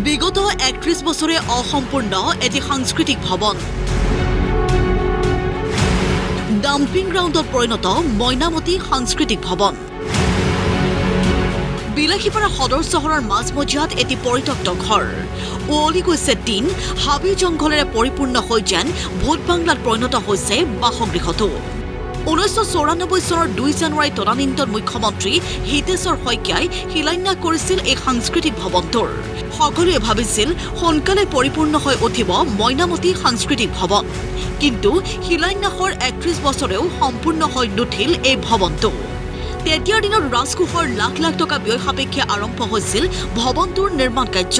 বিগত ৩১ বছৰে অসম্পূৰ্ণ এটি সাংস্কৃতিক ভৱন ডাম্পিং গ্ৰাউণ্ডত পৰিণত মইনামতি সাংস্কৃতিক ভৱন বিলাসীপাৰা সদৰ চহৰৰ মাজমজিয়াত এটি পৰিত্যক্ত ঘৰ উৱলি গৈছে টিন হাবি জংঘলেৰে পৰিপূৰ্ণ হৈ যেন ভূত বাংলাত পৰিণত হৈছে বাসগৃহটো 1994 চনৰ 2 জানুৱাৰী তদানীন্তন মুখ্যমন্ত্ৰী হিতেশ্বৰ শইকীয়াই শিলান্যাস কৰিছিল এই সাংস্কৃতিক ভৱনটোৰ সকলোৱে ভাবিছিল সোনকালে পৰিপূৰ্ণ হৈ উঠিব মইনামতি সাংস্কৃতিক ভৱন কিন্তু শিলান্যাসৰ ৩১ বছৰেও সম্পূৰ্ণ হৈ নুঠিল এই ভৱনটো তেতিয়াৰ দিনত ৰাজকোষৰ লাখ লাখ টকা ব্যয় সাপেক্ষে আৰম্ভ হৈছিল ভৱনটোৰ নিৰ্মাণ কাৰ্য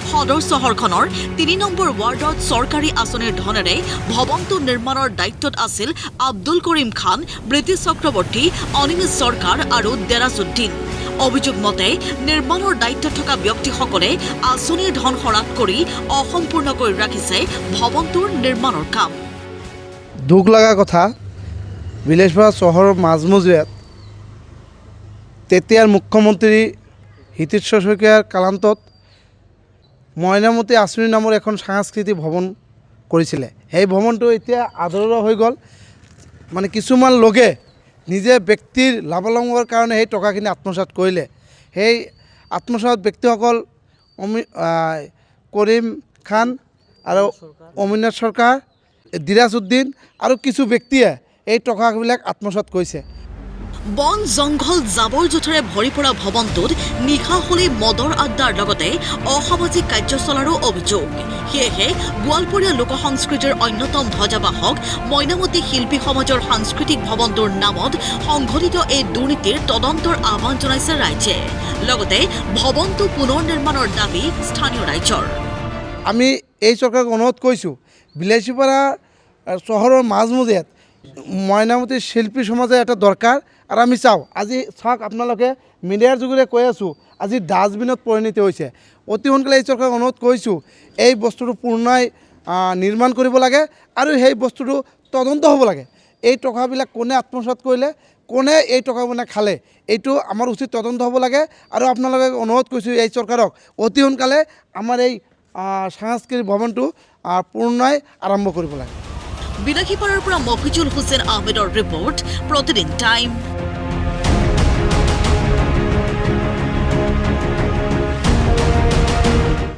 সদৰ চহৰখনৰ 3 নম্বৰ ৱাৰ্ডত চৰকাৰী আঁচনিৰ ধনেৰে ভৱনটো নিৰ্মাণৰ দায়িত্বত আছিল আব্দুল কৰিম খান ব্ৰিটিছ চক্ৰৱৰ্তী অনিমেষ চৰকাৰ আৰু দেৰাজউদ্দিন অভিযোগ মতে নিৰ্মাণৰ দায়িত্বত থকা ব্যক্তিসকলে আঁচনিৰ ধন খৰচ কৰি অসম্পূৰ্ণ কৰি ৰাখিছে ভৱনটোৰ নিৰ্মাণৰ কাম দুখ লগা কথা বিলাসীপাৰা চহৰৰ মাজমজিয়াত তেতিয়াৰ মুখ্যমন্ত্ৰী হিতেশ্বৰ শইকীয়াৰ কালান্তত মইনামতি আঁচনি নামৰ এখন সাংস্কৃতিক ভৱন কৰিছিলে সেই ভৱনটো এতিয়া আধৰুৱা হৈ গ'ল মানে কিছুমান লোকে নিজে ব্যক্তিৰ লাভালাভৰ কাৰণে সেই টকাখিনি আত্মসাৎ কৰিলে সেই আত্মসাৎ ব্যক্তিসকল কৰিম খান আৰু অমিনাথ চৰকাৰ দেৰাজউদ্দিন আৰু কিছু ব্যক্তিয়ে এই টকাবিলাক আত্মসাৎ কৰিছে বন জংঘল জাবৰ জোথৰে ভৰি পৰা ভৱনটোত নিশা হলেই মদৰ আড্ডাৰ লগতে অসামাজিক কাৰ্য চলাৰো অভিযোগ সেয়েহে গোৱালপৰীয়া লোক সংস্কৃতিৰ অন্যতম ধ্বজাবাহক মইনামতি শিল্পী সমাজৰ সাংস্কৃতিক ভৱনটোৰ নামত সংঘটিত এই দুৰ্নীতিৰ তদন্তৰ আহ্বান জনাইছে ৰাইজে লগতে ভৱনটো পুনৰ নিৰ্মাণৰ দাবী স্থানীয় ৰাইজৰ আমি এই চৰকাৰক অনুৰোধ কৰিছোঁ বিলাসীপাৰা চহৰৰ মাজমজিয়াত মইনামতি শিল্পী সমাজে এটা দৰকাৰ আৰু আমি চাওঁ আজি চাওক আপোনালোকে মিডিয়াৰ যোগেৰে কৈ আছোঁ আজি ডাষ্টবিনত পৰিণত হৈছে অতি সোনকালে এই চৰকাৰক অনুৰোধ কৰিছোঁ এই বস্তুটো পুনৰাই নিৰ্মাণ কৰিব লাগে আৰু সেই বস্তুটো তদন্ত হ'ব লাগে এই টকাবিলাক কোনে আত্মসাৎ কৰিলে কোনে এই টকাবিলাক খালে এইটো আমাৰ উচিত তদন্ত হ'ব লাগে আৰু আপোনালোকে অনুৰোধ কৰিছোঁ এই চৰকাৰক অতি সোনকালে আমাৰ এই সাংস্কৃতিক ভৱনটো পুনৰাই আৰম্ভ কৰিব লাগে বিলাসীপাৰাৰ পৰা মফিজুল হুছেইন আহমেদৰ ৰিপৰ্ট প্ৰতিদিন টাইম